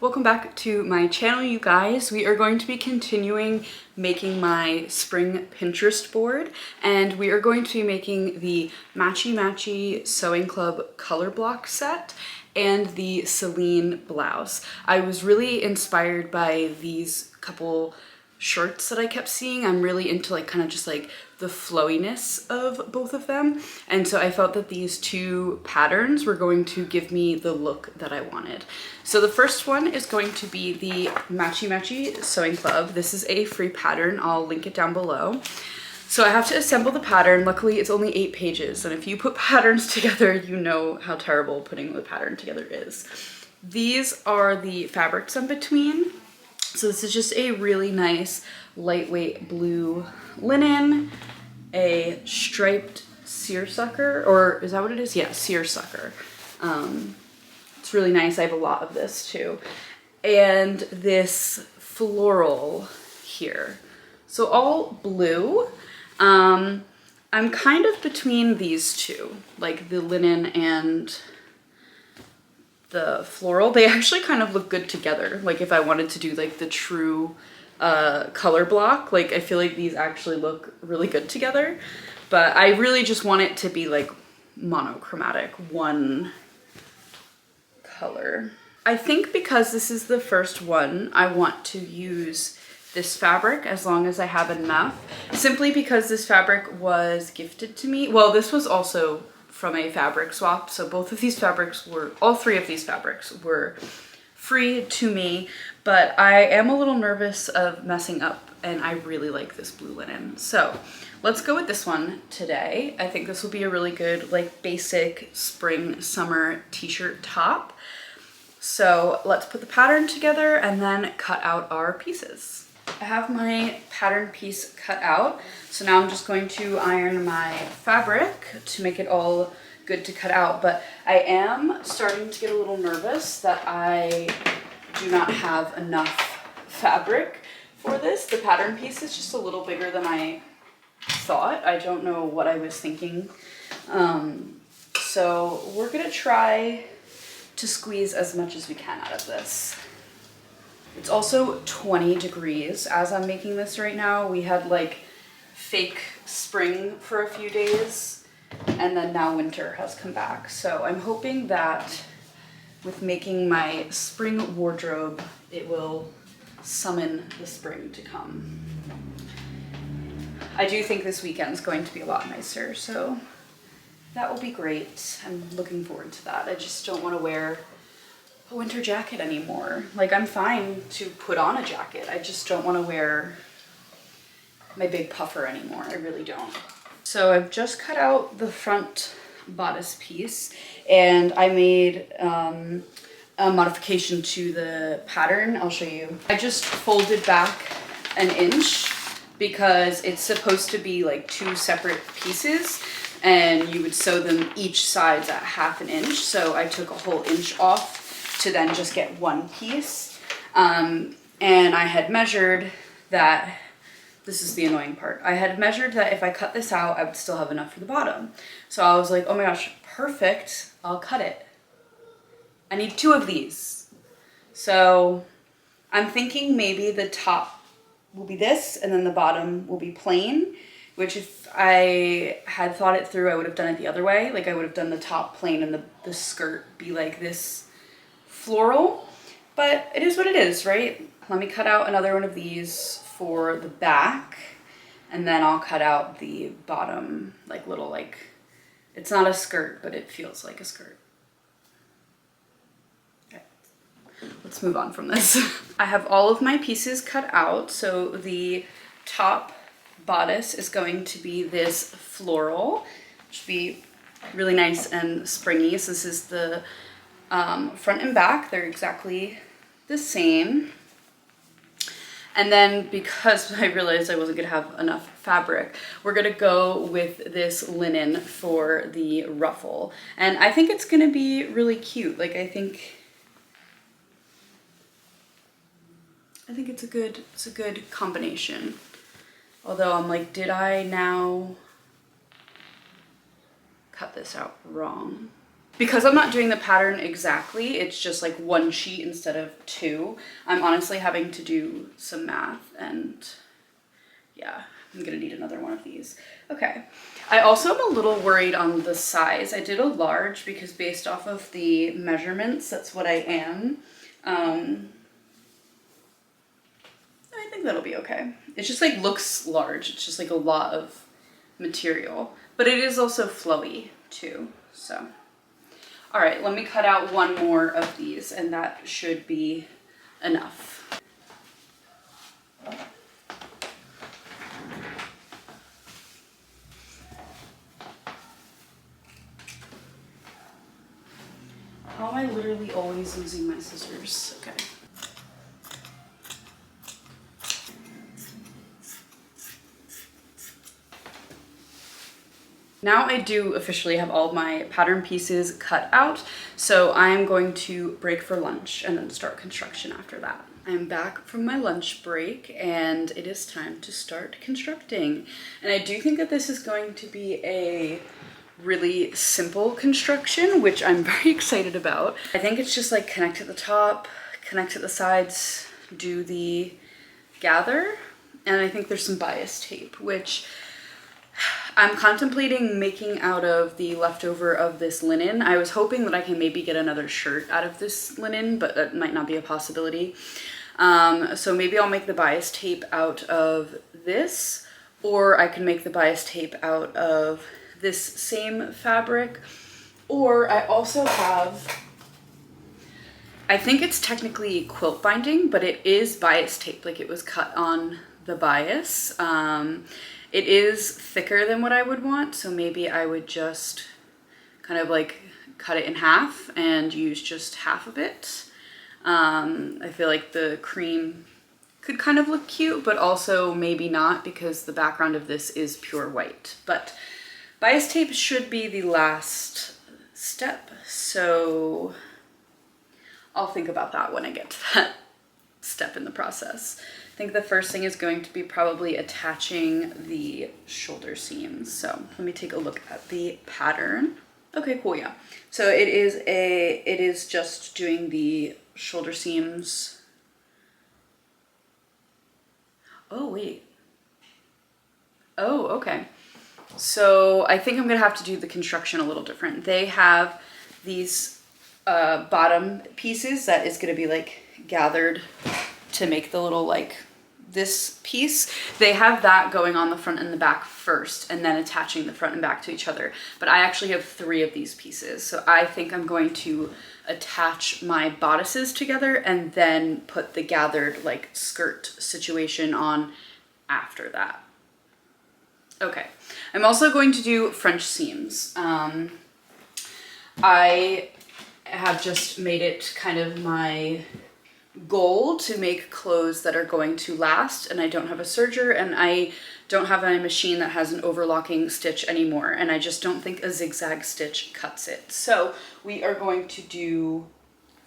Welcome back to my channel, you guys. We are going to be continuing making my spring Pinterest board, and we are going to be making the Matchy Matchy Sewing Club color block set and the Celine Blouse. I was really inspired by these couple shirts that I kept seeing. I'm really into like kind of just like the flowiness of both of them, and so I felt that these two patterns were going to give me the look that I wanted. So the first one is going to be the Matchy Matchy Sewing Club. This is a free pattern. I'll link it down below. So I have to assemble the pattern. Luckily it's only 8 pages, and if you put patterns together, you know how terrible putting the pattern together is. These are the fabrics in between. So this is just a really nice lightweight blue linen, a striped seersucker, or is that what it is? Yeah, seersucker. It's really nice. I have a lot of this too. And this floral here. So all blue. I'm kind of between these two, like the linen and the floral. They actually kind of look good together. Like if I wanted to do like the true color block, like I feel like these actually look really good together, but I really just want it to be like monochromatic, one color. I think because this is the first one, I want to use this fabric as long as I have enough, simply because this fabric was gifted to me. Well, this was also from a fabric swap. So both of these fabrics were, all 3 of these fabrics were free to me, but I am a little nervous of messing up, and I really like this blue linen. So let's go with this one today. I think this will be a really good like basic spring summer t-shirt top. So let's put the pattern together and then cut out our pieces. I have my pattern piece cut out, so now I'm just going to iron my fabric to make it all good to cut out, but I am starting to get a little nervous that I do not have enough fabric for this. The pattern piece is just a little bigger than I thought. I don't know what I was thinking. So we're gonna try to squeeze as much as we can out of this. It's also 20 degrees as I'm making this right now. We had like fake spring for a few days, and then now winter has come back. So I'm hoping that with making my spring wardrobe, it will summon the spring to come. I do think this weekend is going to be a lot nicer, so that will be great. I'm looking forward to that. I just don't want to wear a winter jacket anymore. Like, I'm fine to put on a jacket. I just don't want to wear my big puffer anymore. I really don't. So I've just cut out the front bodice piece, and I made a modification to the pattern. I'll show you. I just folded back an inch because it's supposed to be like 2 separate pieces, and you would sew them each sides at ½ an inch. So I took a whole inch off to then just get 1 piece. And I had measured that, this is the annoying part, I had measured that if I cut this out, I would still have enough for the bottom. So I was like, oh my gosh, perfect, I'll cut it. I need 2 of these. So I'm thinking maybe the top will be this, and then the bottom will be plain, which if I had thought it through, I would have done it the other way. Like I would have done the top plain and the skirt be like this floral, but it is what it is, right? Let me cut out another one of these for the back, and then I'll cut out the bottom, like little, like, it's not a skirt, but it feels like a skirt. Okay, let's move on from this. I have all of my pieces cut out. So the top bodice is going to be this floral, which should be really nice and springy. So this is the front and back, they're exactly the same. And then because I realized I wasn't gonna have enough fabric, we're gonna go with this linen for the ruffle. And I think it's gonna be really cute. Like I think it's a good combination. Although I'm like, did I now cut this out wrong? Because I'm not doing the pattern exactly, it's just like one sheet instead of two. I'm honestly having to do some math, and yeah, I'm gonna need another one of these. Okay, I also am a little worried on the size. I did a large because based off of the measurements, that's what I am. I think that'll be okay. It just like looks large. It's just like a lot of material, but it is also flowy too, so. All right, let me cut out one more of these and that should be enough. How am I literally always losing my scissors? Okay. Now I do officially have all of my pattern pieces cut out, so I'm going to break for lunch and then start construction after that. I'm back from my lunch break and it is time to start constructing. And I do think that this is going to be a really simple construction, which I'm very excited about. I think it's just like connect at the top, connect at the sides, do the gather, and I think there's some bias tape, which I'm contemplating making out of the leftover of this linen. I was hoping that I can maybe get another shirt out of this linen, but that might not be a possibility. So maybe I'll make the bias tape out of this, or I can make the bias tape out of this same fabric. Or I also have, I think it's technically quilt binding, but it is bias tape, like it was cut on the bias. It is thicker than what I would want, so maybe I would just kind of like cut it in half and use just half of it. I feel like the cream could kind of look cute, but also maybe not because the background of this is pure white. But bias tape should be the last step, so I'll think about that when I get to that step in the process. I think the first thing is going to be probably attaching the shoulder seams. So let me take a look at the pattern. Okay, cool, yeah. So it is just doing the shoulder seams. Oh, wait. Oh, okay. So I think I'm gonna have to do the construction a little different. They have these bottom pieces that is gonna be like gathered to make the little like this piece. They have that going on the front and the back first and then attaching the front and back to each other. But I actually have 3 of these pieces. So I think I'm going to attach my bodices together and then put the gathered like skirt situation on after that. Okay, I'm also going to do French seams. I have just made it kind of my goal to make clothes that are going to last, and I don't have a serger and I don't have a machine that has an overlocking stitch anymore, and I just don't think a zigzag stitch cuts it. So we are going to do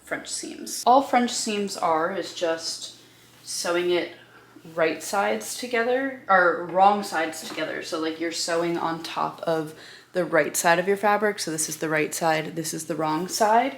French seams. All French seams are is just sewing it right sides together, or wrong sides together. So like you're sewing on top of the right side of your fabric. So this is the right side, this is the wrong side.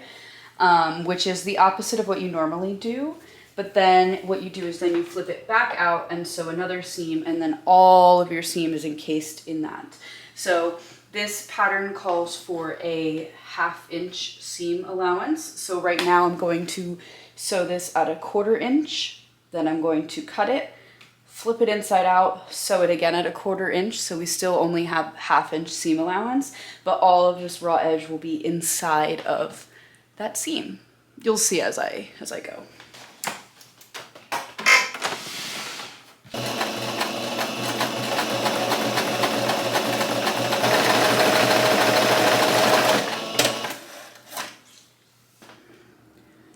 Which is the opposite of what you normally do. But then what you do is then you flip it back out and sew another seam, and then all of your seam is encased in that. So this pattern calls for a 1/2 inch seam allowance. So right now I'm going to sew this at a 1/4 inch, then I'm going to cut it, flip it inside out, sew it again at a 1/4 inch. So we still only have 1/2 inch seam allowance, but all of this raw edge will be inside of that seam. You'll see as I go.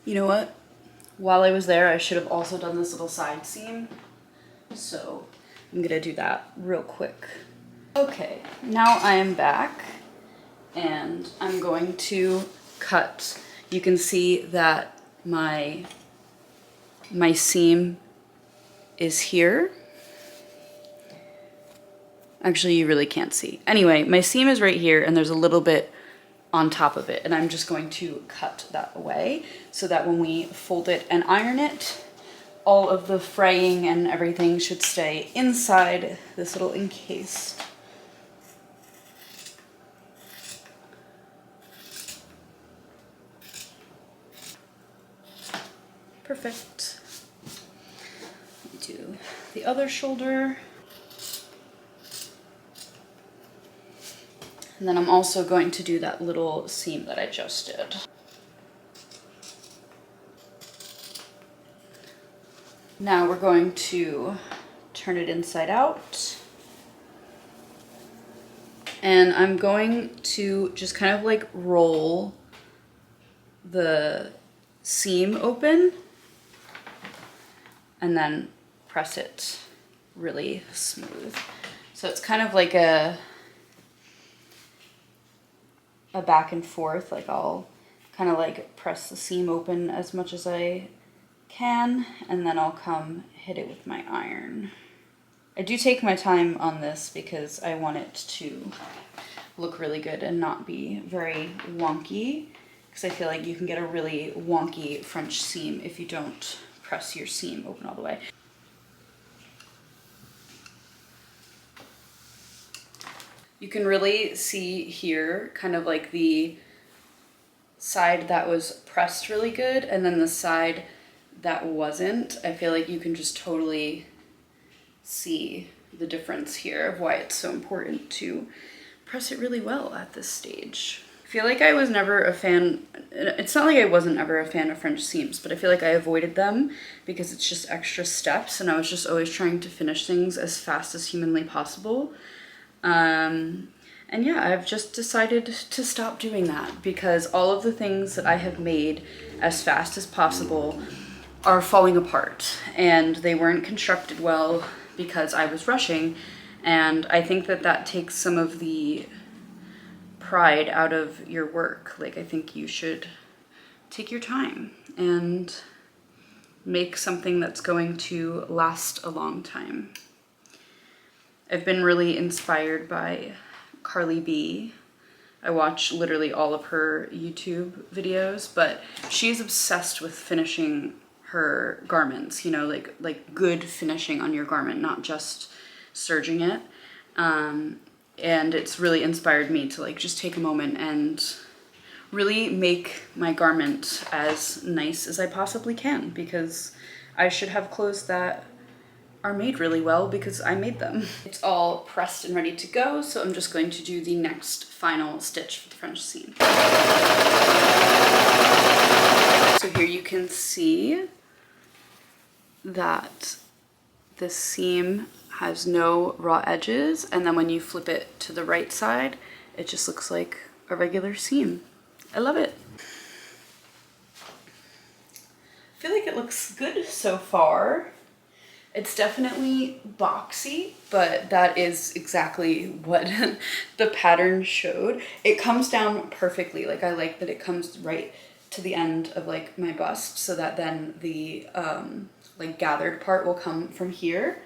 You know what? While I was there, I should have also done this little side seam. So I'm gonna do that real quick. Okay, now I am back and I'm going to cut. You can see that my seam is here. Actually, you really can't see. Anyway, my seam is right here and there's a little bit on top of it, and I'm just going to cut that away so that when we fold it and iron it, all of the fraying and everything should stay inside this little encase. Perfect. Do the other shoulder. And then I'm also going to do that little seam that I just did. Now we're going to turn it inside out. And I'm going to just kind of like roll the seam open and then press it really smooth. So it's kind of like a back and forth, like I'll kind of like press the seam open as much as I can, and then I'll come hit it with my iron. I do take my time on this because I want it to look really good and not be very wonky, because I feel like you can get a really wonky French seam if you don't press your seam open all the way. You can really see here kind of like the side that was pressed really good and then the side that wasn't. I feel like you can just totally see the difference here of why it's so important to press it really well at this stage. I feel like I was never a fan, it's not like I wasn't ever a fan of French seams, but I feel like I avoided them because it's just extra steps and I was just always trying to finish things as fast as humanly possible. And yeah, I've just decided to stop doing that because all of the things that I have made as fast as possible are falling apart and they weren't constructed well because I was rushing. And I think that that takes some of the pride out of your work. Like, I think you should take your time and make something that's going to last a long time. I've been really inspired by Carly B. I watch literally all of her YouTube videos, but she's obsessed with finishing her garments, you know, like good finishing on your garment, not just serging it. And it's really inspired me to like just take a moment and really make my garment as nice as I possibly can, because I should have clothes that are made really well because I made them. It's all pressed and ready to go, so I'm just going to do the next final stitch for the French seam. So here you can see that the seam has no raw edges, and then when you flip it to the right side, it just looks like a regular seam. I love it. I feel like it looks good so far. It's definitely boxy, but that is exactly what the pattern showed. It comes down perfectly. Like, I like that it comes right to the end of like my bust so that then the like gathered part will come from here.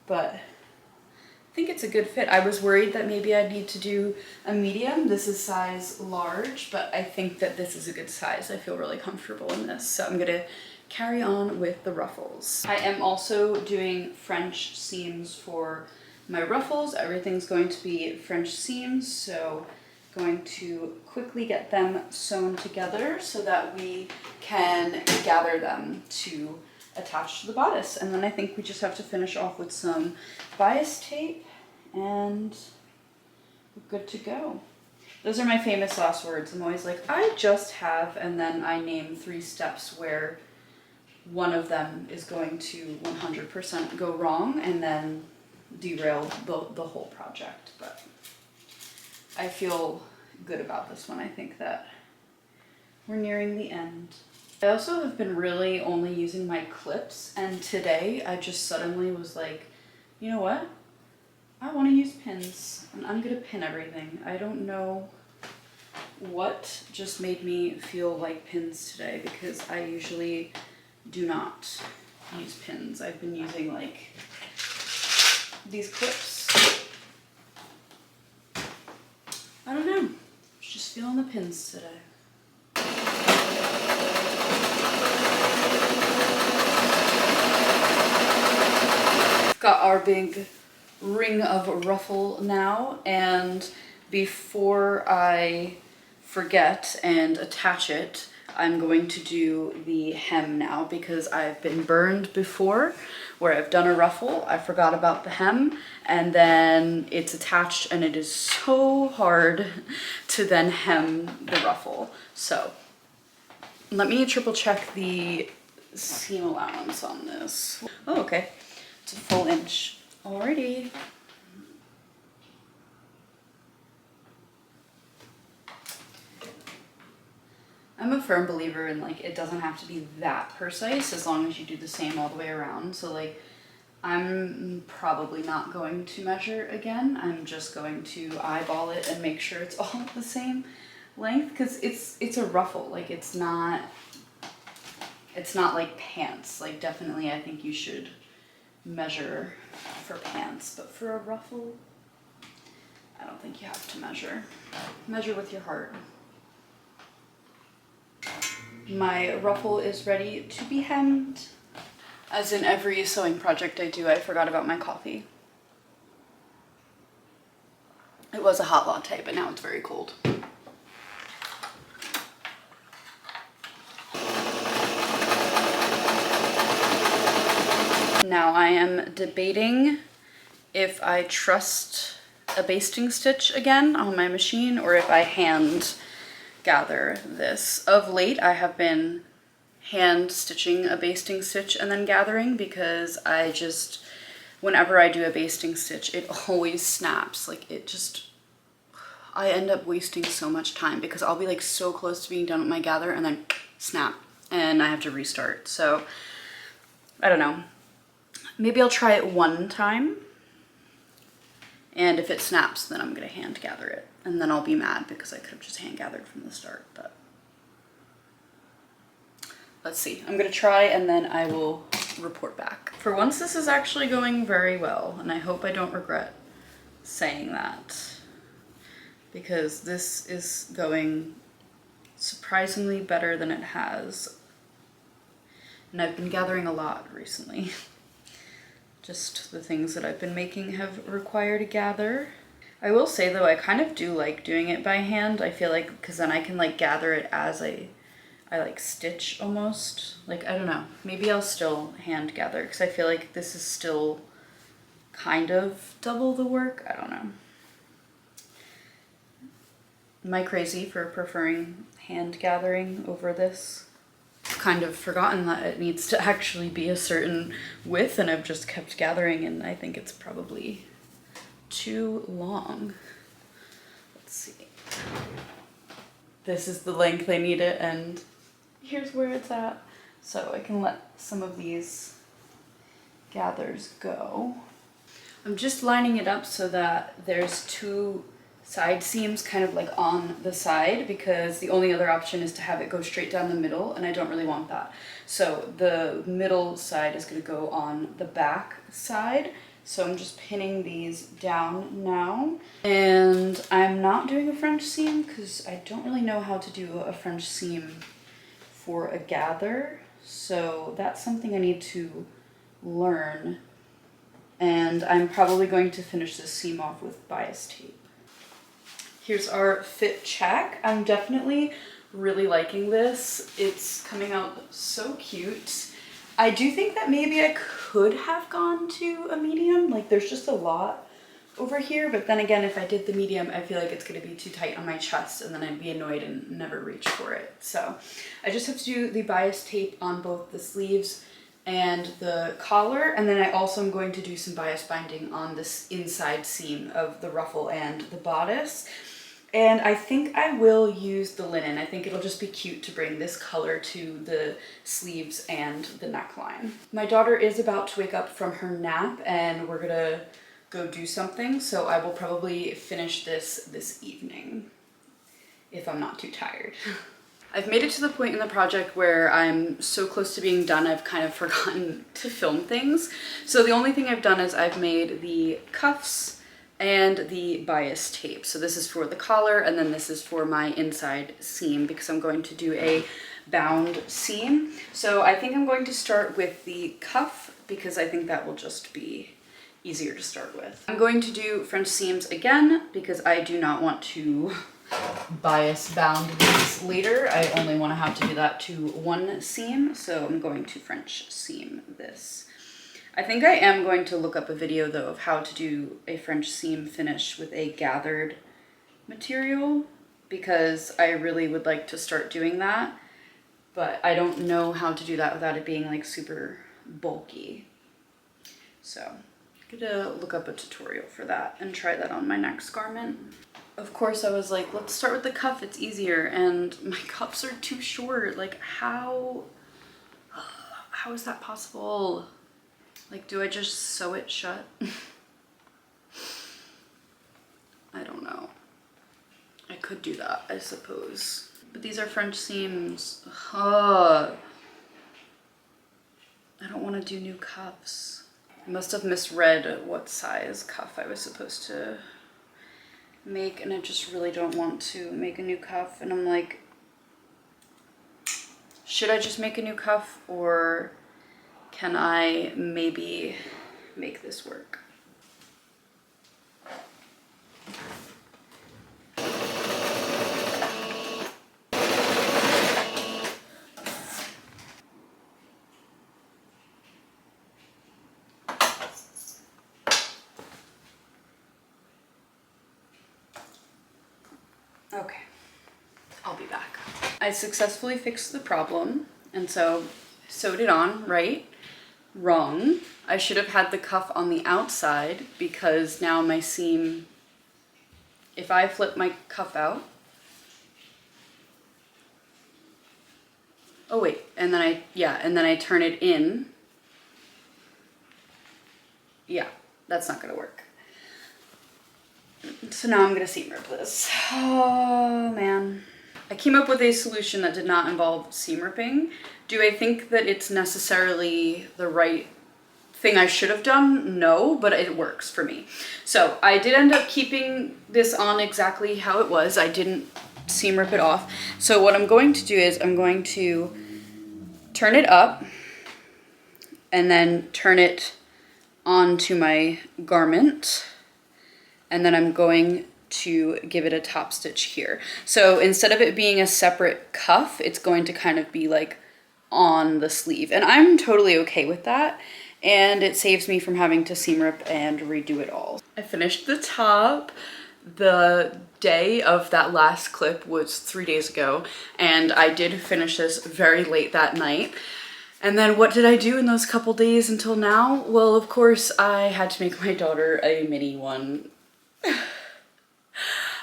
But I think it's a good fit. I was worried that maybe I'd need to do a medium. This is size large, but I think that this is a good size. I feel really comfortable in this. So I'm gonna carry on with the ruffles. I am also doing French seams for my ruffles. Everything's going to be French seams, so going to quickly get them sewn together so that we can gather them to attach to the bodice. And then I think we just have to finish off with some bias tape and we're good to go. Those are my famous last words. I'm always like, I just have, and then I name 3 steps where one of them is going to 100% go wrong and then derail the whole project. But I feel good about this one. I think that we're nearing the end. I also have been really only using my clips, and today I just suddenly was like, you know what? I want to use pins and I'm gonna pin everything. I don't know what just made me feel like pins today, because I usually do not use pins. I've been using like these clips. I don't know, Just feeling the pins today. Got our big ring of ruffle now, and before I forget and attach it, I'm going to do the hem now because I've been burned before where I've done a ruffle, I forgot about the hem, and then it's attached and it is so hard to then hem the ruffle. So let me triple check the seam allowance on this. Oh, okay. It's a full inch. Alrighty. I'm a firm believer in like it doesn't have to be that precise as long as you do the same all the way around. So like I'm probably not going to measure again. I'm just going to eyeball it and make sure it's all the same length because it's a ruffle. Like it's not like pants. Like definitely I think you should measure for pants, but for a ruffle, I don't think you have to measure. Measure with your heart. My ruffle is ready to be hemmed. As in every sewing project I do, I forgot about my coffee. It was a hot latte, but now it's very cold. Now I am debating if I trust a basting stitch again on my machine or if I hand gather this. Of late I have been hand stitching a basting stitch and then gathering because I just, whenever I do a basting stitch, it always snaps. Like it just, I end up wasting so much time because I'll be like so close to being done with my gather and then snap and I have to restart. So I don't know. Maybe I'll try it one time, and if it snaps, then I'm gonna hand gather it, and then I'll be mad because I could have just hand gathered from the start, but let's see. I'm gonna try and then I will report back. For once, this is actually going very well, and I hope I don't regret saying that because this is going surprisingly better than it has, and I've been gathering a lot recently. Just the things that I've been making have required a gather. I will say though, I kind of do like doing it by hand. I feel like, because then I can like gather it as I like stitch almost. Like, I don't know, maybe I'll still hand gather because I feel like this is still kind of double the work. I don't know. Am I crazy for preferring hand gathering over this? Kind of forgotten that it needs to actually be a certain width and I've just kept gathering and I think it's probably too long. Let's see. This is the length I need it and here's where it's at. So I can let some of these gathers go. I'm just lining it up so that there's two side seams kind of like on the side because the only other option is to have it go straight down the middle and I don't really want that. So the middle side is going to go on the back side. So I'm just pinning these down now. And I'm not doing a French seam because I don't really know how to do a French seam for a gather. So that's something I need to learn. And I'm probably going to finish this seam off with bias tape. Here's our fit check. I'm definitely really liking this. It's coming out so cute. I do think that maybe I could have gone to a medium. Like there's just a lot over here, but then again, if I did the medium, I feel like it's gonna be too tight on my chest and then I'd be annoyed and never reach for it. So I just have to do the bias tape on both the sleeves and the collar, and then I also am going to do some bias binding on this inside seam of the ruffle and the bodice. And I think I will use the linen. I think it'll just be cute to bring this color to the sleeves and the neckline. My daughter is about to wake up from her nap and we're gonna go do something, so I will probably finish this evening if I'm not too tired. I've made it to the point in the project where I'm so close to being done, I've kind of forgotten to film things. So the only thing I've done is I've made the cuffs and the bias tape. So this is for the collar, and then this is for my inside seam because I'm going to do a bound seam. So I think I'm going to start with the cuff because I think that will just be easier to start with. I'm going to do French seams again because I do not want to bias bound these later. I only want to have to do that to one seam, so I'm going to French seam this. I think I am going to look up a video though of how to do a French seam finish with a gathered material because I really would like to start doing that, but I don't know how to do that without it being like super bulky. So I'm gonna look up a tutorial for that and try that on my next garment. Of course I was like, let's start with the cuff, it's easier, and my cuffs are too short. Like how is that possible? Like, do I just sew it shut? I don't know. I could do that, I suppose. But these are French seams. I don't want to do new cuffs. I must have misread what size cuff I was supposed to make, and I just really don't want to make a new cuff. And I'm like, should I just make a new cuff, or can I maybe make this work? Okay, I'll be back. I successfully fixed the problem, and so sewed it on, right? Wrong. I should have had the cuff on the outside because now my seam, if I flip my cuff out, oh wait, and then I turn it in. Yeah, that's not gonna work. So now I'm gonna seam rip this. Oh man. I came up with a solution that did not involve seam ripping. Do I think that it's necessarily the right thing I should have done? No, but it works for me. So I did end up keeping this on exactly how it was. I didn't seam rip it off. So what I'm going to do is I'm going to turn it up and then turn it onto my garment. And then I'm going to give it a top stitch here. So instead of it being a separate cuff, it's going to kind of be like on the sleeve. And I'm totally okay with that. And it saves me from having to seam rip and redo it all. I finished the top. The day of that last clip was 3 days ago, and I did finish this very late that night. And then what did I do in those couple days until now? Well, of course, I had to make my daughter a mini one.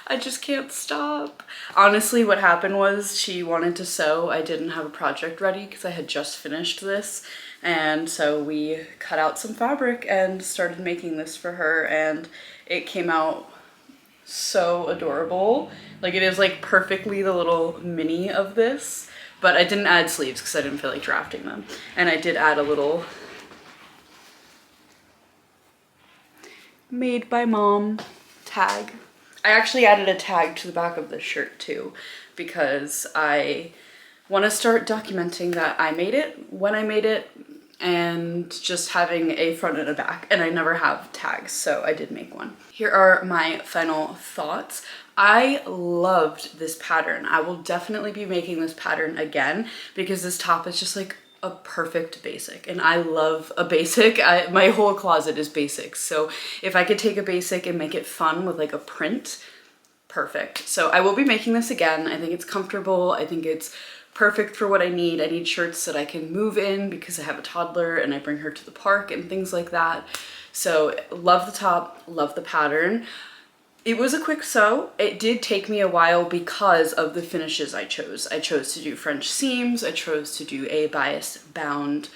I just can't stop. Honestly, what happened was she wanted to sew. I didn't have a project ready because I had just finished this. And so we cut out some fabric and started making this for her, and it came out so adorable. Like, it is like perfectly the little mini of this, but I didn't add sleeves because I didn't feel like drafting them. And I did add a little made by mom tag. I actually added a tag to the back of this shirt too, because I want to start documenting that I made it, when I made it, and just having a front and a back, and I never have tags, so I did make one. Here are my final thoughts. I loved this pattern. I will definitely be making this pattern again because this top is just like a perfect basic, and I love a basic. My whole closet is basics, so if I could take a basic and make it fun with like a print, perfect. So I will be making this again. I think it's comfortable. I think it's perfect for what I need. I need shirts that I can move in because I have a toddler and I bring her to the park and things like that. So love the top, love the pattern. It was a quick sew. It did take me a while because of the finishes I chose. I chose to do French seams. I chose to do a bias bound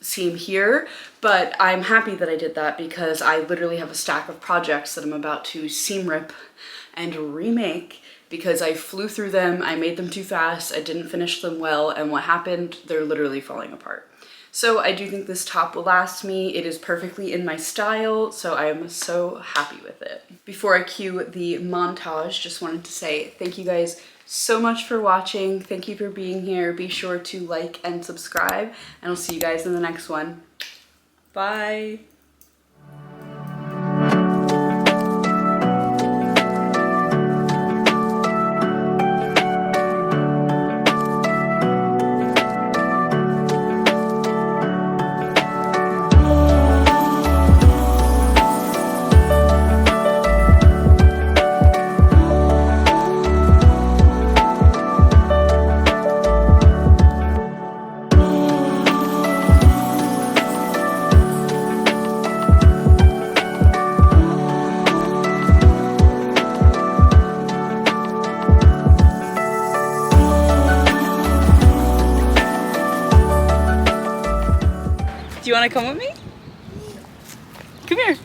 seam here, but I'm happy that I did that because I literally have a stack of projects that I'm about to seam rip and remake, because I flew through them, I made them too fast, I didn't finish them well, and what happened? They're literally falling apart. So I do think this top will last me. It is perfectly in my style, so I am so happy with it. Before I cue the montage, just wanted to say thank you guys so much for watching. Thank you for being here. Be sure to like and subscribe, and I'll see you guys in the next one. Bye. Do you want to come with me? Come here.